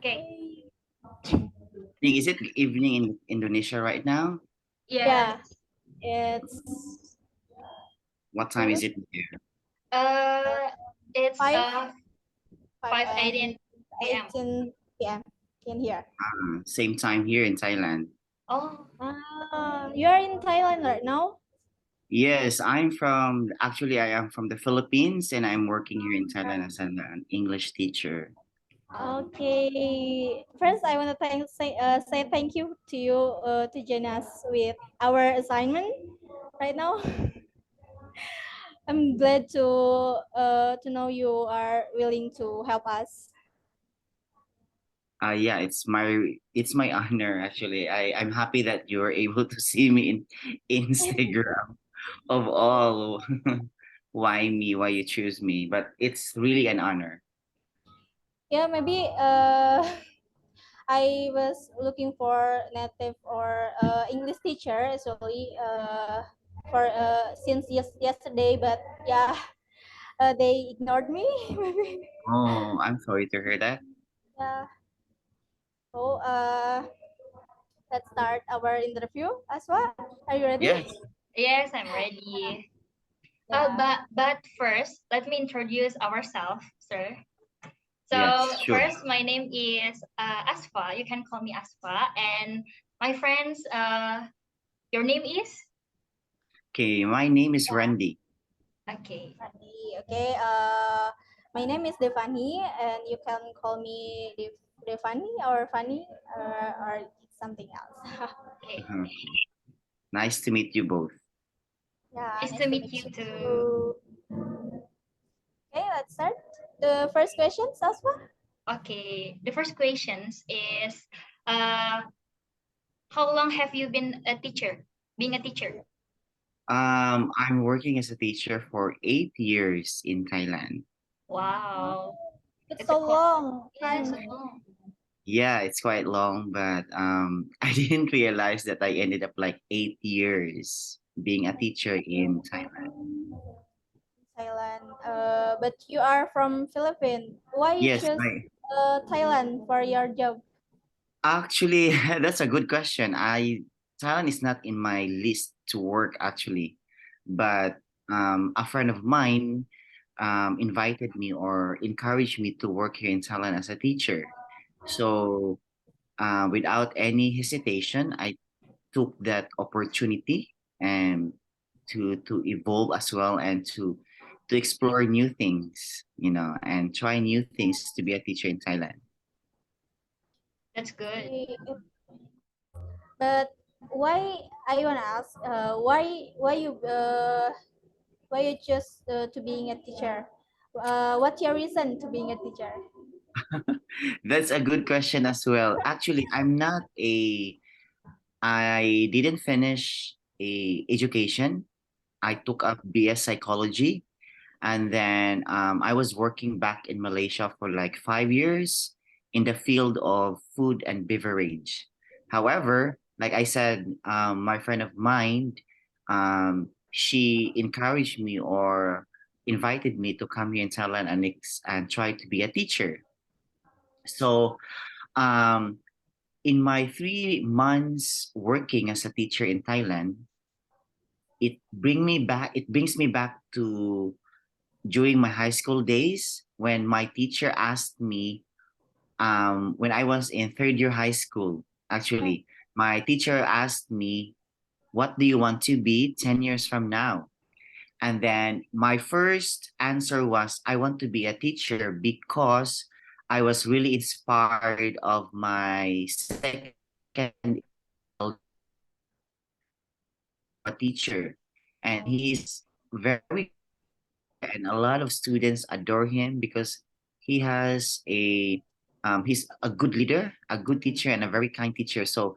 Okay. Is it evening in Indonesia right now? Yeah. It's What time is it here? It's 5 5:18 p.m. 18 p.m. in here. Same time here in Thailand. Oh, You are in Thailand right now? Yes, actually, I am from the Philippines and I'm working here in Thailand as an English teacher. Okay. First, I want to say thank you to you to join us with our assignment right now. I'm glad to know you are willing to help us. Yeah, it's my honor actually. I'm happy that you were able to see me in Instagram of all. Why me? Why you choose me? But it's really an honor. Yeah, maybe I was looking for native or English teacher actually for since yesterday, but yeah, they ignored me. Maybe. Oh, I'm sorry to hear that. Yeah. So let's start our interview. Aswa, are you ready? Yes, yes, I'm ready. Yeah. But first, let me introduce ourselves, sir. So yes, sure. first, my name is Asfa. You can call me Asfa. And my friends, your name is? Okay, my name is Yeah. Randy. Okay. Okay. My name is Defanny, and you can call me Defanny or Fanny or something else. Okay. Uh-huh. Nice to meet you both. Yeah, Nice nice to to meet meet you you too. too. Okay, let's start. The first question, Saswa. Okay. The first questions is, uh, how long have you been a teacher? Being a teacher? I'm working as a teacher for 8 years in Thailand. Wow. It's It's a so co- long. yeah, so long. Yeah, it's quite long, but I didn't realize that I ended up like 8 years being a teacher in Thailand. Thailand. But you are from Philippines. Why you Yes, choose Thailand for your job? actually, that's a good question. Thailand is not in my list to work actually, but a friend of mine invited me or encouraged me to work here in Thailand as a teacher. So without any hesitation, I took that opportunity and to evolve as well and to explore new things, and try new things to be a teacher in Thailand. That's good. Okay. But why I wanna ask? Why you choose to being a teacher? What's your reason to being a teacher? That's a good question as well. Actually, I didn't finish a education. I took up BS psychology, and then I was working back in Malaysia for like 5 years in the field of food and beverage. However, like I said, my friend of mine, she encouraged me or invited me to come here in Thailand and try to be a teacher. So um, in my 3 months working as a teacher in Thailand, it brings me back to during my high school days when my teacher asked me, when I was in third year high school, actually, my teacher asked me, what do you want to be 10 years from now? And then my first answer was, I want to be a teacher because I was really inspired of my second a teacher, and he's very and a lot of students adore him because he's a good leader, a good teacher, and a very kind teacher. So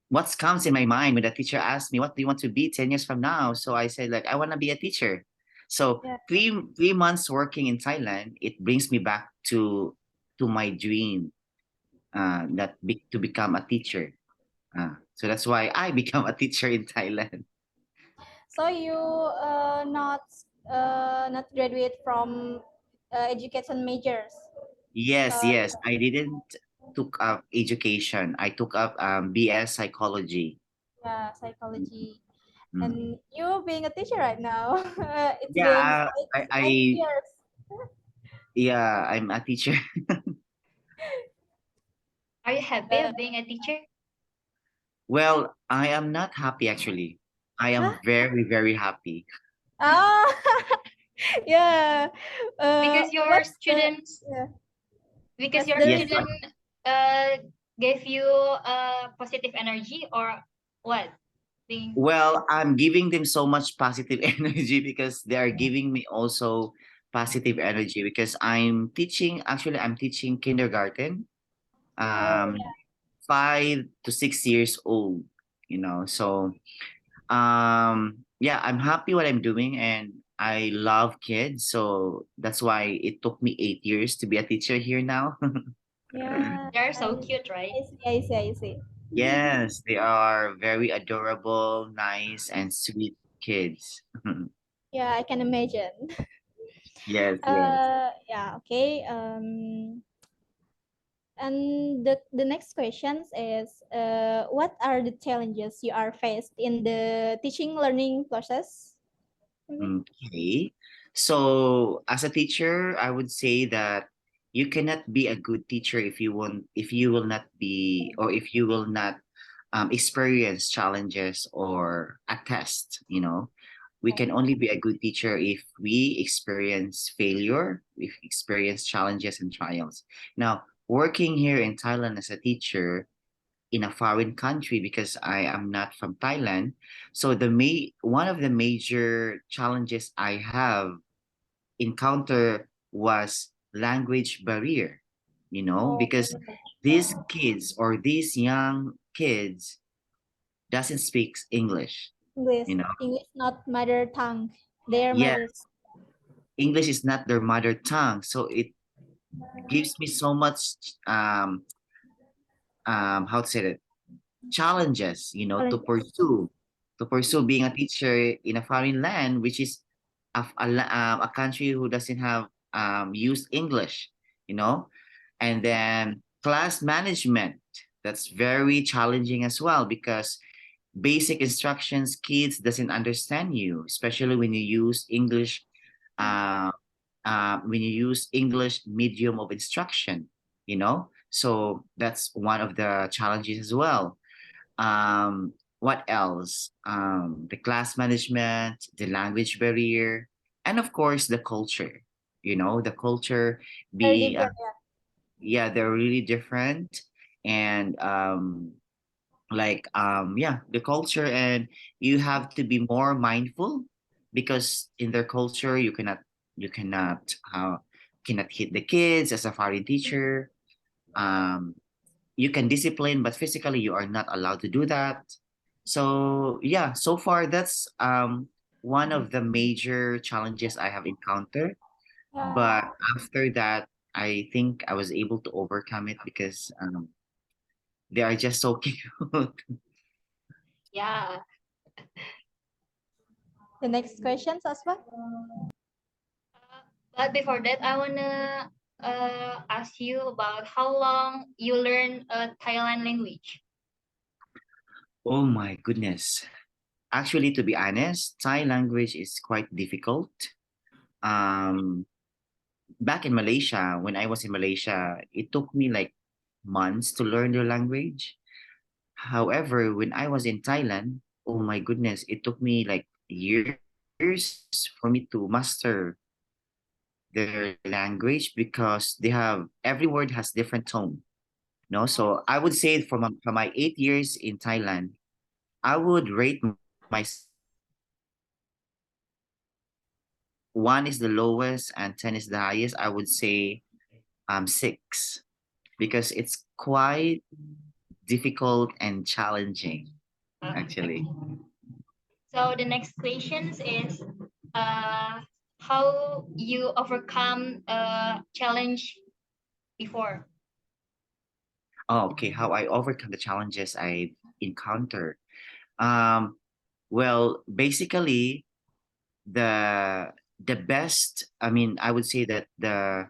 what comes in my mind when the teacher asks me, what do you want to be 10 years from now? So I said, like, I want to be a teacher. So Yeah. three months working in Thailand, it brings me back to my dream, to become a teacher. So that's why I become a teacher in Thailand. So you not graduate from education majors. Yes, Uh, yes. I didn't took up education. I took up BS psychology. Yeah, psychology. Mm. And you being a teacher right now, it's been Yeah, five years. yeah, I'm a teacher. Are you happy of being a teacher? Well, I am not happy actually. I Huh? am very, very happy. Ah, yeah. Because your What's students, yeah, because what's your the Yes, reason? but student gave you positive energy or what? Being well, I'm giving them so much positive energy because they are giving me also positive energy because actually I'm teaching kindergarten, Oh, um 5 to 6 years old, so yeah, I'm happy what I'm doing and I love kids, so that's why it took me 8 years to be a teacher here now. yeah. they're so cute, right? I see. I see. I see. Yes, they are very adorable, nice, and sweet kids. Yeah, I can imagine. Yes, yes. Yeah. Okay. And the next questions is, what are the challenges you are faced in the teaching learning process? Maybe? Okay. So as a teacher, I would say that you cannot be a good teacher if you will not be, or if you will not experience challenges or a test, We can only be a good teacher if we experience failure, if we experience challenges and trials. Now, working here in Thailand as a teacher, in a foreign country because I am not from Thailand. So one of the major challenges I have encountered was language barrier, Oh, because these kids or these young kids doesn't speak English, English. you know. English not mother tongue. Their Yeah, mothers. English is not their mother tongue, so it gives me so much how to say it, challenges, Challenges. to pursue being a teacher in a foreign land, which is a country who doesn't have used English, and then class management. That's very challenging as well because basic instructions kids doesn't understand you, especially when you use English, uh, when you use English medium of instruction, So that's one of the challenges as well. What else? The class management, the language barrier, and of course the culture. The culture Very being, different. yeah, they're really different, and yeah, the culture, and you have to be more mindful because in their culture you cannot hit the kids as a foreign teacher. Um, you can discipline, but physically you are not allowed to do that. So yeah, so far that's one of the major challenges I have encountered. Yeah. But after that, I think I was able to overcome it because they are just so cute. Yeah. The next questions, Aswa? But before that, I wanna ask you about how long you learn Thailand language. Oh my goodness. Actually, to be honest, Thai language is quite difficult. Um, Back in Malaysia, when I was in Malaysia, it took me like months to learn the language. However, when I was in Thailand, oh my goodness, it took me like years for me to master their language because every word has different tone. So I would say from my 8 years in Thailand, I would rate myself one is the lowest and 10 is the highest. I would say 6 because it's quite difficult and challenging Okay. actually. So the next questions is uh, how you overcome a challenge before. Oh, okay, how I overcome the challenges I encountered. Um, well, basically the best, I mean, I would say that the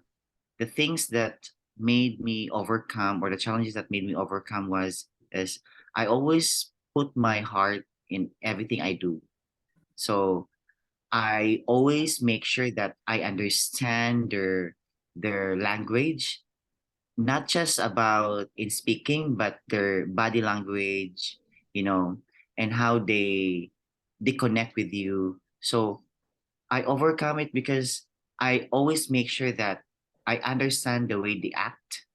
things that made me overcome, or the challenges that made me overcome, was is I always put my heart in everything I do. So I always make sure that I understand their language, not just about in speaking, but their body language, you know, and how they connect with you. So I overcome it because I always make sure that I understand the way they act,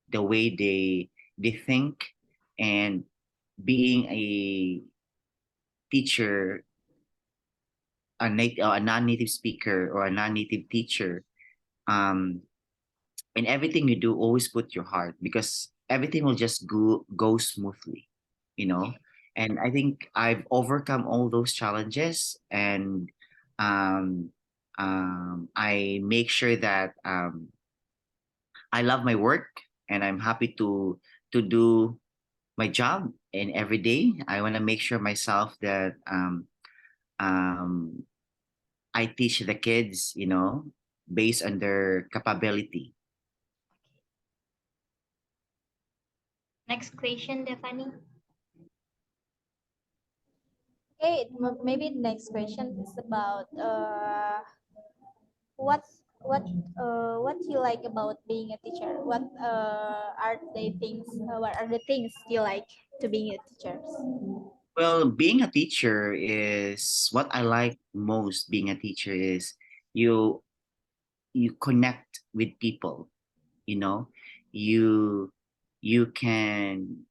the way they think, and being a teacher, a non-native speaker or a non-native teacher, um, in everything you do, always put your heart, because everything will just go smoothly, you know. And I think I've overcome all those challenges, and um, I make sure that I love my work, and I'm happy to do my job. And every day I want to make sure myself that um, I teach the kids, you know, based on their capability. Next question, Defanny. Okay, maybe the next question is about what what you like about being a teacher. What are the things you like to being a teacher? Well, being a teacher is what I like most. Being a teacher is you you connect with people, you know. You you can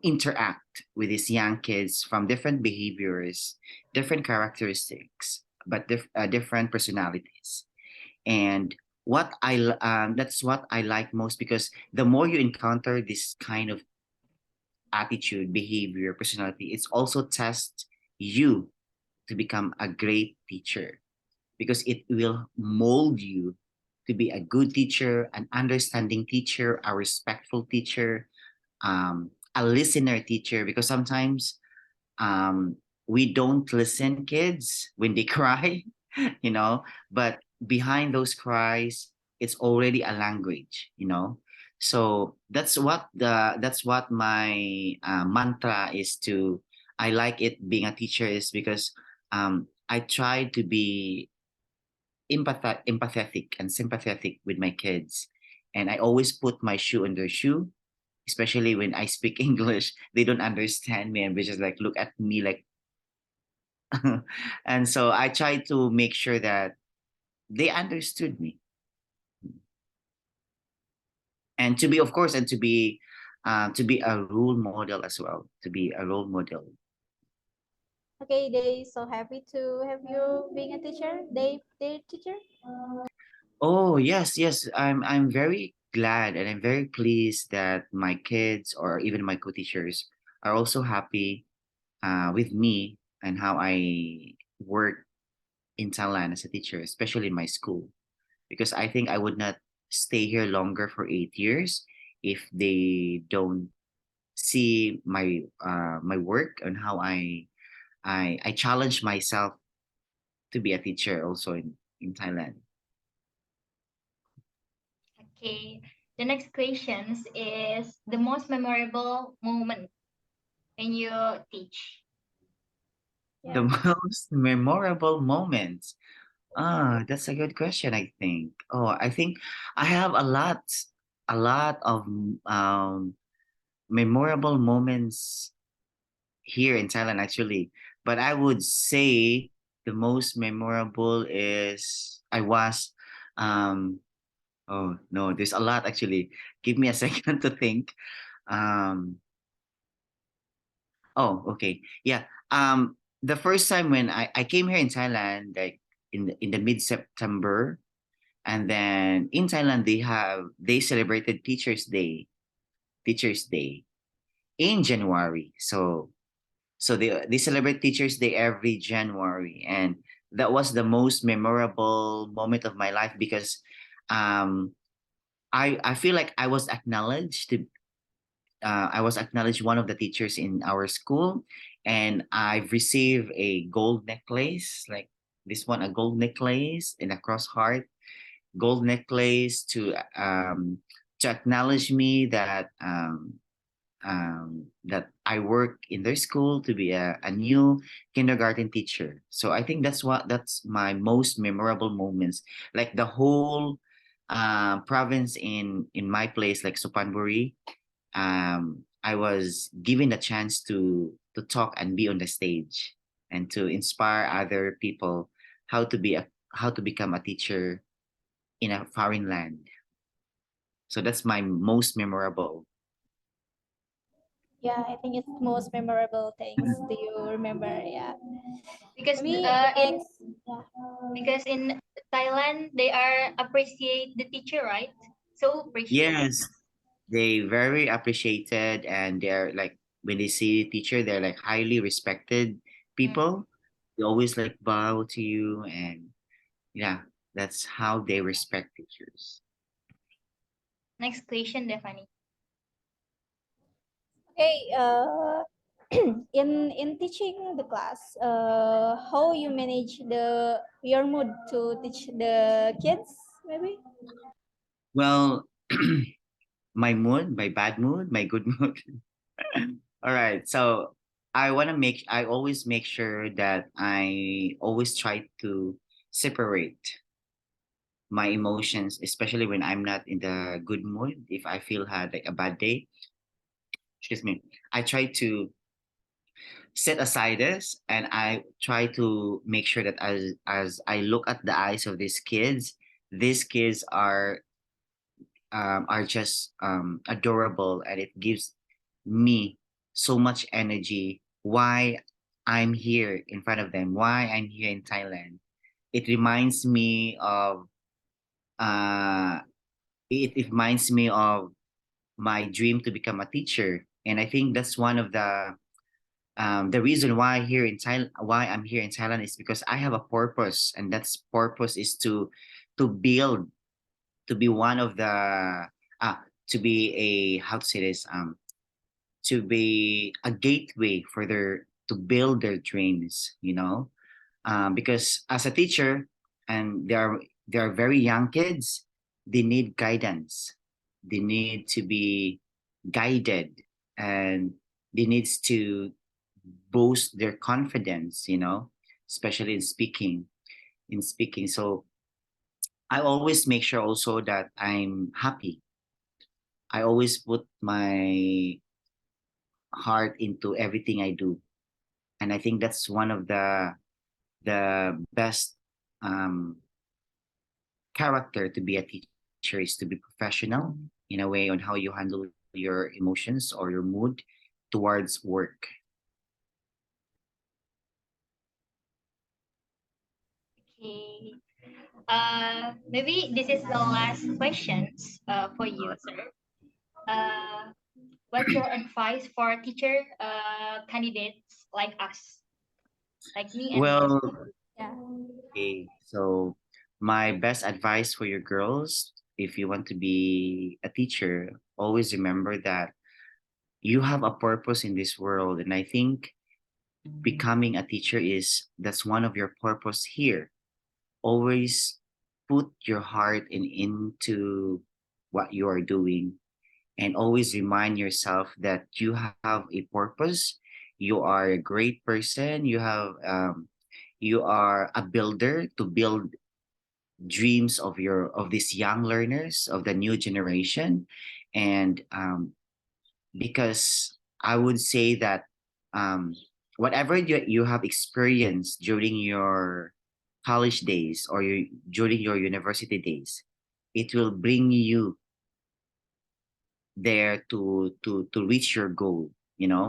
interact with these young kids from different behaviors, different characteristics, but different personalities. And that's what I like most, because the more you encounter this kind of attitude, behavior, personality, it's also tests you to become a great teacher, because it will mold you to be a good teacher, an understanding teacher, a respectful teacher, a listener teacher. Because sometimes um, we don't listen kids when they cry, you know, but behind those cries, it's already a language, you know. So that's what my mantra is. To I like it being a teacher is because I try to be empathetic and sympathetic with my kids, and I always put my shoe in their shoe, especially when I speak English. They don't understand me and they just like look at me like and so I try to make sure that they understood me. And to be, of course, and to be a role model as well, to be a role model. Okay, they so happy to have you being a teacher. They teacher. Oh yes, yes. I'm very glad and I'm very pleased that my kids or even my co-teachers are also happy with me and how I work in Thailand as a teacher, especially in my school. Because I think I would not stay here longer for 8 years if they don't see my work and how I challenge myself to be a teacher also in Thailand. Okay. The next questions is the most memorable moment when you teach. The most memorable moments. Ah, that's a good question, I think. Oh, I think I have a lot of memorable moments here in Thailand actually. But I would say the most memorable is I was oh no, there's a lot actually. Give me a second to think. Um oh, okay. Yeah. The first time when I came here in Thailand, like in the mid-September, and then in Thailand they celebrated Teachers Day in January. So they celebrate Teachers Day every January, and that was the most memorable moment of my life because um I feel like I was acknowledged one of the teachers in our school, and I've received a gold necklace, like this one, a gold necklace and a cross heart gold necklace to acknowledge me that I work in their school to be a new kindergarten teacher. So I think that's my most memorable moments. Like the whole province in my place, like Supanburi, I was given the chance to talk and be on the stage and to inspire other people how to be a how to become a teacher in a foreign land. So that's my most memorable. Yeah, I think it's most memorable things. Do you remember? Yeah. Because Maybe in next. Yeah. because in Thailand they are appreciate the teacher, right? So appreciate. Yes, they very appreciated, and they're like when they see teacher, they're like highly respected Mm. people. They always like bow to you, and yeah, that's how they respect teachers. Next question, Defanny. Okay. In teaching the class, how you manage your mood to teach the kids? Maybe. Well, my mood, my bad mood, my good mood. All right. So I always make sure that I always try to separate my emotions, especially when I'm not in the good mood. If I feel had like a bad day, excuse me, I try to set aside this and I try to make sure that as I look at the eyes of these kids are just adorable, and it gives me so much energy why I'm here in front of them, why I'm here in Thailand. It reminds me of uh it reminds me of my dream to become a teacher. And I think that's one of the reason why I'm here in Thailand is because I have a purpose, and that's purpose is to build to be one of the uh to be a how to say this to be a gateway for their to build their dreams, because as a teacher, and they are very young kids, they need guidance, they need to be guided, and they needs to boost their confidence, especially in speaking. So I always make sure also that I'm happy. I always put my heart into everything I do, and I think that's one of the best um, character to be a teacher is to be professional in a way on how you handle your emotions or your mood towards work. Okay. Maybe this is the last questions for you, sir. Uh, what's your advice for teacher candidates like us, like me and you? Well, Yeah. okay, so my best advice for your girls, if you want to be a teacher, always remember that you have a purpose in this world, and I think becoming a teacher is that's one of your purpose here. Always put your heart into what you are doing, and always remind yourself that you have a purpose. You are a great person. You are a builder to build dreams of these young learners of the new generation. And because I would say that um, whatever you have experienced during your college days or during your university days, it will bring you there to reach your goal,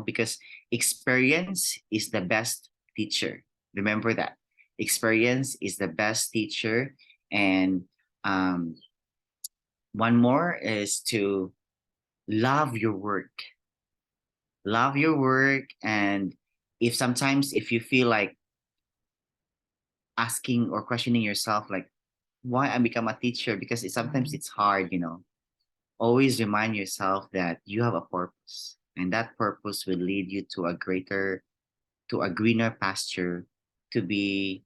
because experience is the best teacher. Remember that. Experience is the best teacher. And um, one more is to love your work. Love your work. And if you feel like asking or questioning yourself, like why I become a teacher, because sometimes it's hard, always remind yourself that you have a purpose, and that purpose will lead you to a greener pasture, to be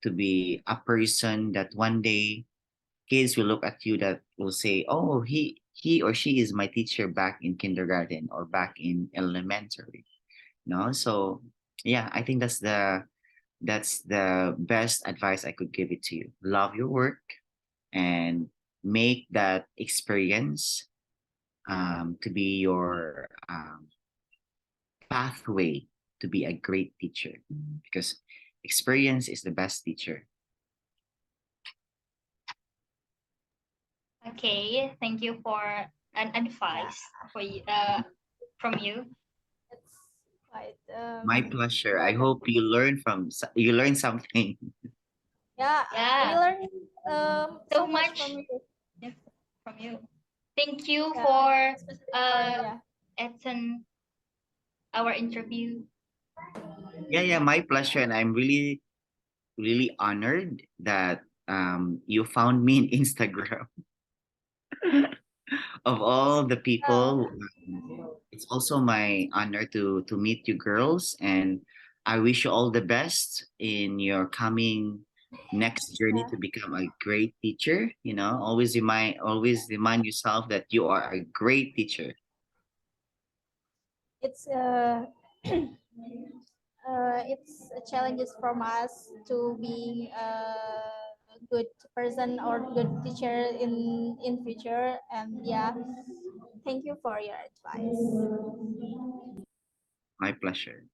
to be a person that one day kids will look at you that will say, "Oh, he or she is my teacher back in kindergarten or back in elementary." No, so yeah, I think that's the best advice I could give it to you. Love your work and make that experience to be your pathway to be a great teacher because experience is the best teacher. Okay, thank you for an advice for you, from you. It's quite My pleasure. I important. hope you learn something. Yeah, we Yeah, learn so so much much from you. from you. Thank you Yeah, for especially for uh yeah. attend our interview. Yeah, my pleasure, and I'm really really honored that you found me in Instagram. Of all the people, it's also my honor to meet you girls, and I wish you all the best in your coming next journey Yeah, to become a great teacher. You know, always remind yourself that you are a great teacher. it's it's challenges from us to be a good person or good teacher in future. And yeah, thank you for your advice. My pleasure.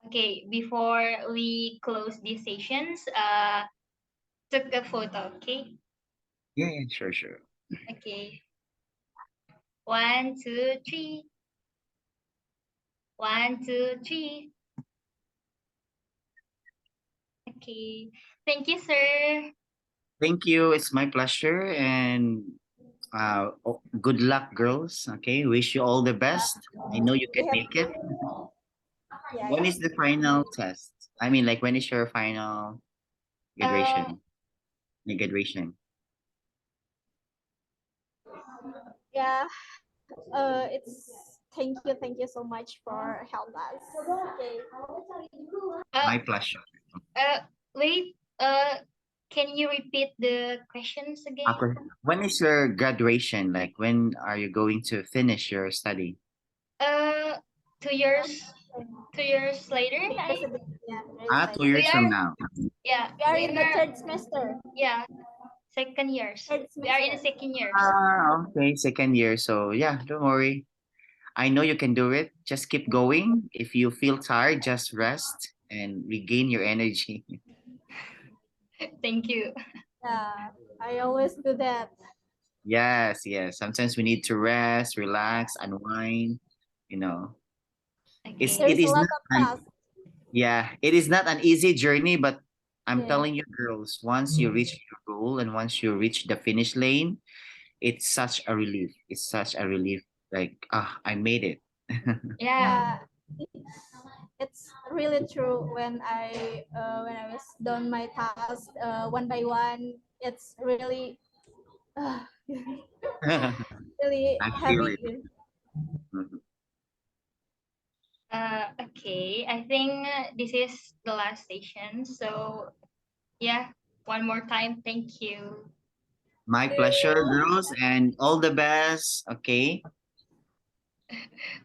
Okay, before we close these sessions, took a photo. Okay, Yeah, sure. okay. 1, 2, 3. 1, 2, 3. Okay. Thank you, sir. Thank you. It's my pleasure, and good luck, girls. Okay, wish you all the best. I know you We can have make it. yeah, When yeah. is the final test? I mean, like, when is your final Uh, graduation? The graduation. Yeah, it's thank you so much for help us. Okay. uh, My pleasure. uh, wait. Can you repeat the questions again? Okay. When is your graduation? Like, when are you going to finish your study? Uh, 2 years. 2 years later, Years ago, yeah, years 2 years we later. from are. now. Yeah, We are we in the are. third semester. Yeah, second years. Third We are in the semester. second years. Okay, second year. So yeah, don't worry. I know you can do it. Just keep going. If you feel tired, just rest and regain your energy. Thank you. Yeah, I always do that. Yes. Sometimes we need to rest, relax, unwind. You know, it's Okay. it There's a is lot not of an tasks. yeah, it is not an easy journey, but I'm Yeah, telling you, girls, once you reach your goal and once you reach the finish lane, it's such a relief. It's such a relief. Like, I made it. Yeah. yeah. It's really true when I was done my task one by one. It's really uh, really I feel it. heavy. Mhm. Okay. I think this is the last station. So yeah, one more time. Thank you. My pleasure, girls, and all the best. Okay.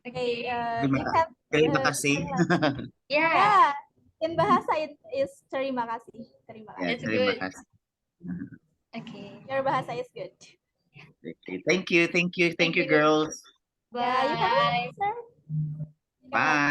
Okay, Okay. Terima, ingat terima kasih. jangan Yeah, ya in bahasa it is terima kasih. Terima Ya, that's kasih. terima good. kasih. Okay. Your bahasa is good. Okay. Thank you, Thank you. girls. Ya, you can Bye. answer. You can Bye.